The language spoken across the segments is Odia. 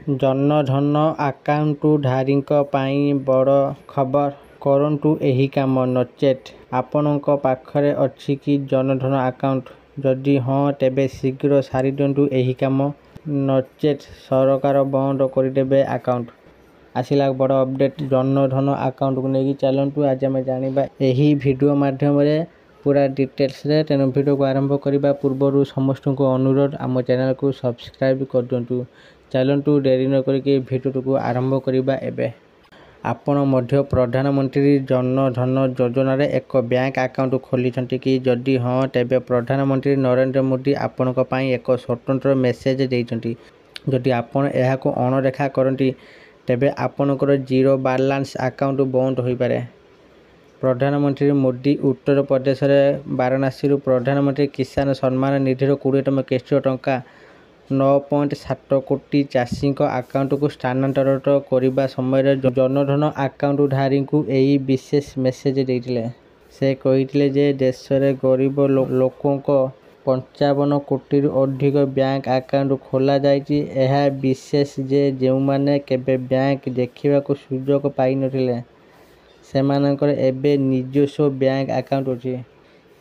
जनधन आकाउंटधारीଙ୍କ ପାଇଁ ବଡ଼ ଖବର। କରନ୍ତୁ ଏହି କାମ। ନଚେତ୍ ଆପଣଙ୍କ ପାଖରେ ଅଛି କି ଜନଧନ ଆକାଉଣ୍ଟ? ଯଦି ହଁ, ତେବେ ଶୀଘ୍ର ସାରିଦିଅନ୍ତୁ ଏହି କାମ। ନଚେତ୍ ସରକାର ବନ୍ଦ କରିଦେବେ ଆକାଉଣ୍ଟ। ଆସିଲା ବଡ଼ ଅପଡେଟ୍ ଜନଧନ ଆକାଉଣ୍ଟକୁ ନେଇକି। ଚାଲନ୍ତୁ ଆଜି ଆମେ ଜାଣିବା ଏହି ଭିଡ଼ିଓ ମାଧ୍ୟମରେ ପୁରା ଡିଟେଲ୍ସରେ। ତେଣୁ ଭିଡ଼ିଓକୁ ଆରମ୍ଭ କରିବା ପୂର୍ବରୁ ସମସ୍ତଙ୍କୁ ଅନୁରୋଧ, ଆମ ଚ୍ୟାନେଲକୁ ସବସ୍କ୍ରାଇବ୍ କରିଦିଅନ୍ତୁ। ଚାଲନ୍ତୁ ଡେରି ନ କରିକି ଭିଡ଼ିଓଟିକୁ ଆରମ୍ଭ କରିବା ଏବେ। ଆପଣ ମଧ୍ୟ ପ୍ରଧାନମନ୍ତ୍ରୀ ଜନଧନ ଯୋଜନାରେ ଏକ ବ୍ୟାଙ୍କ ଆକାଉଣ୍ଟ ଖୋଲିଛନ୍ତି କି? ଯଦି ହଁ, ତେବେ ପ୍ରଧାନମନ୍ତ୍ରୀ ନରେନ୍ଦ୍ର ମୋଦି ଆପଣଙ୍କ ପାଇଁ ଏକ ସ୍ୱତନ୍ତ୍ର ମେସେଜ ଦେଇଛନ୍ତି। ଯଦି ଆପଣ ଏହାକୁ ଅଣଦେଖା କରନ୍ତି, ତେବେ ଆପଣଙ୍କର ଜିରୋ ବାଲାନ୍ସ ଆକାଉଣ୍ଟ ବନ୍ଦ ହୋଇପାରେ। ପ୍ରଧାନମନ୍ତ୍ରୀ ମୋଦି ଉତ୍ତର ପ୍ରଦେଶର ବାରାଣସୀରୁ ପ୍ରଧାନମନ୍ତ୍ରୀ କିଷାନ ସମ୍ମାନ ନିଧିର 20ତମ କିସ୍ତିର ଟଙ୍କା 9.7 କୋଟି ଚାଷୀଙ୍କ ଆକାଉଣ୍ଟକୁ ସ୍ଥାନାନ୍ତରିତ କରିବା ସମୟରେ ଜନଧନ ଆକାଉଣ୍ଟଧାରୀଙ୍କୁ ଏହି ବିଶେଷ ମେସେଜ ଦେଇଥିଲେ। ସେ କହିଥିଲେ ଯେ ଦେଶରେ ଗରିବ ଲୋକଙ୍କ 55 କୋଟିରୁ ଅଧିକ ବ୍ୟାଙ୍କ ଆକାଉଣ୍ଟ ଖୋଲାଯାଇଛି। ଏହା ବିଶେଷ ଯେ ଯେଉଁମାନେ କେବେ ବ୍ୟାଙ୍କ ଦେଖିବାକୁ ସୁଯୋଗ ପାଇନଥିଲେ, ସେମାନଙ୍କର ଏବେ ନିଜସ୍ୱ ବ୍ୟାଙ୍କ ଆକାଉଣ୍ଟ ଅଛି।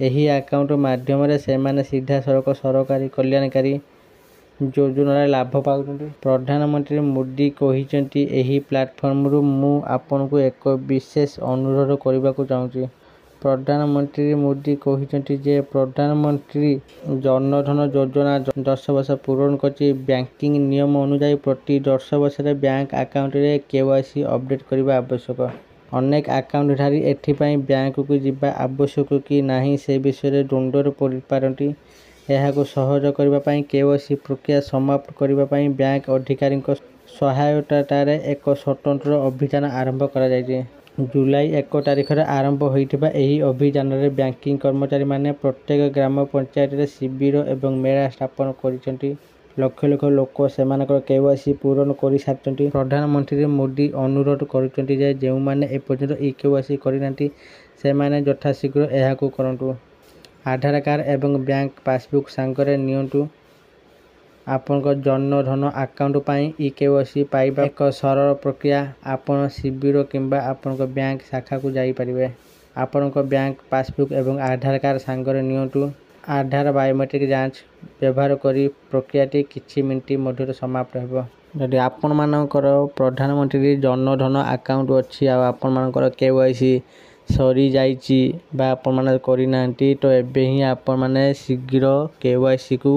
ଏହି ଆକାଉଣ୍ଟ ମାଧ୍ୟମରେ ସେମାନେ ସିଧାସଳଖ ସରକାରୀ କଲ୍ୟାଣକାରୀ ଯୋଜନାର ଲାଭ ପାଉଛନ୍ତି। ପ୍ରଧାନମନ୍ତ୍ରୀ ମୋଦି କହିଛନ୍ତି, ଏହି ପ୍ଲାଟଫର୍ମରୁ ମୁଁ ଆପଣଙ୍କୁ ଏକ ବିଶେଷ ଅନୁରୋଧ କରିବାକୁ ଚାହୁଁଛି। ପ୍ରଧାନମନ୍ତ୍ରୀ ମୋଦି କହିଛନ୍ତି ଯେ ପ୍ରଧାନମନ୍ତ୍ରୀ ଜନଧନ ଯୋଜନା 10 ବର୍ଷ ପୂରଣ କରିଛି। ବ୍ୟାଙ୍କିଂ ନିୟମ ଅନୁଯାୟୀ ପ୍ରତି 10 ବର୍ଷରେ ବ୍ୟାଙ୍କ ଆକାଉଣ୍ଟରେ KYC ଅପଡେଟ୍ କରିବା ଆବଶ୍ୟକ। ଅନେକ ଆକାଉଣ୍ଟଧାରୀ ଏଥିପାଇଁ ବ୍ୟାଙ୍କକୁ ଯିବା ଆବଶ୍ୟକ କି ନାହିଁ ସେ ବିଷୟରେ ଦ୍ୱନ୍ଦ୍ୱରେ ପଡ଼ିପାରନ୍ତି। ଏହାକୁ ସହଜ କରିବା ପାଇଁ KYC ପ୍ରକ୍ରିୟା ସମାପ୍ତ କରିବା ପାଇଁ ବ୍ୟାଙ୍କ ଅଧିକାରୀଙ୍କ ସହାୟତାରେ ଏକ ସ୍ୱତନ୍ତ୍ର ଅଭିଯାନ ଆରମ୍ଭ କରାଯାଇଛି। ଜୁଲାଇ 1 ତାରିଖରେ ଆରମ୍ଭ ହୋଇଥିବା ଏହି ଅଭିଯାନରେ ବ୍ୟାଙ୍କିଂ କର୍ମଚାରୀମାନେ ପ୍ରତ୍ୟେକ ଗ୍ରାମ ପଞ୍ଚାୟତରେ ଶିବିର ଏବଂ ମେଳା ସ୍ଥାପନ କରିଛନ୍ତି। ଲକ୍ଷ ଲକ୍ଷ ଲୋକ ସେମାନଙ୍କର KYC ପୂରଣ କରିସାରିଛନ୍ତି। ପ୍ରଧାନମନ୍ତ୍ରୀ ମୋଦି ଅନୁରୋଧ କରିଛନ୍ତି ଯେ ଯେଉଁମାନେ ଏପର୍ଯ୍ୟନ୍ତ eKYC କରିନାହାନ୍ତି, ସେମାନେ ଯଥାଶୀଘ୍ର ଏହାକୁ କରନ୍ତୁ। ଆଧାର କାର୍ଡ ଏବଂ ବ୍ୟାଙ୍କ ପାସବୁକ୍ ସାଙ୍ଗରେ ନିଅନ୍ତୁ। ଆପଣଙ୍କ ଜନଧନ ଆକାଉଣ୍ଟ ପାଇଁ eKYC ପାଇବା ଏକ ସରଳ ପ୍ରକ୍ରିୟା। ଆପଣ ଶିବିର କିମ୍ବା ଆପଣଙ୍କ ବ୍ୟାଙ୍କ ଶାଖାକୁ ଯାଇପାରିବେ। ଆପଣଙ୍କ ବ୍ୟାଙ୍କ ପାସବୁକ୍ ଏବଂ ଆଧାର କାର୍ଡ ସାଙ୍ଗରେ ନିଅନ୍ତୁ। ଆଧାର ବାୟୋମେଟ୍ରିକ୍ ଯାଞ୍ଚ ବ୍ୟବହାର କରି ପ୍ରକ୍ରିୟାଟି କିଛି ମିନିଟ ମଧ୍ୟରେ ସମାପ୍ତ ହେବ। ଯଦି ଆପଣମାନଙ୍କର ପ୍ରଧାନମନ୍ତ୍ରୀ ଜନଧନ ଆକାଉଣ୍ଟ ଅଛି ଆଉ ଆପଣମାନଙ୍କର KYC ସରିଯାଇଛି ବା ଆପଣମାନେ କରିନାହାନ୍ତି, ତ ଏବେ ହିଁ ଆପଣମାନେ ଶୀଘ୍ର KYCକୁ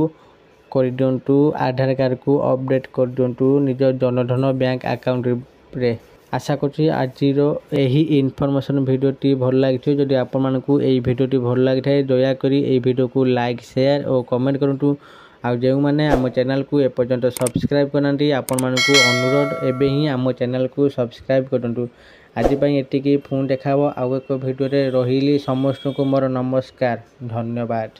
କରିଦିଅନ୍ତୁ। ଆଧାର କାର୍ଡକୁ ଅପଡେଟ୍ କରିଦିଅନ୍ତୁ ନିଜ ଜନଧନ ବ୍ୟାଙ୍କ ଆକାଉଣ୍ଟରେ। ଆଶା କରୁଛି ଆଜିର ଏହି ଇନଫର୍ମେସନ୍ ଭିଡ଼ିଓଟି ଭଲ ଲାଗିଥିବ। ଯଦି ଆପଣମାନଙ୍କୁ ଏହି ଭିଡ଼ିଓଟି ଭଲ ଲାଗିଥାଏ, ଦୟାକରି ଏହି ଭିଡ଼ିଓକୁ ଲାଇକ୍, ସେୟାର ଓ କମେଣ୍ଟ କରନ୍ତୁ। ଆଉ ଯେଉଁମାନେ ଆମ ଚ୍ୟାନେଲକୁ ଏପର୍ଯ୍ୟନ୍ତ ସବସ୍କ୍ରାଇବ୍ କରିନାହାନ୍ତି, ଆପଣମାନଙ୍କୁ ଅନୁରୋଧ ଏବେ ହିଁ ଆମ ଚ୍ୟାନେଲକୁ ସବସ୍କ୍ରାଇବ୍ କରନ୍ତୁ। ଆଜି ପାଇଁ ଏତିକି। ପୁଣି ଦେଖା ହେବ ଆଉ ଏକ ଭିଡ଼ିଓରେ। ରହିଲି ସମସ୍ତଙ୍କୁ ମୋର ନମସ୍କାର। ଧନ୍ୟବାଦ।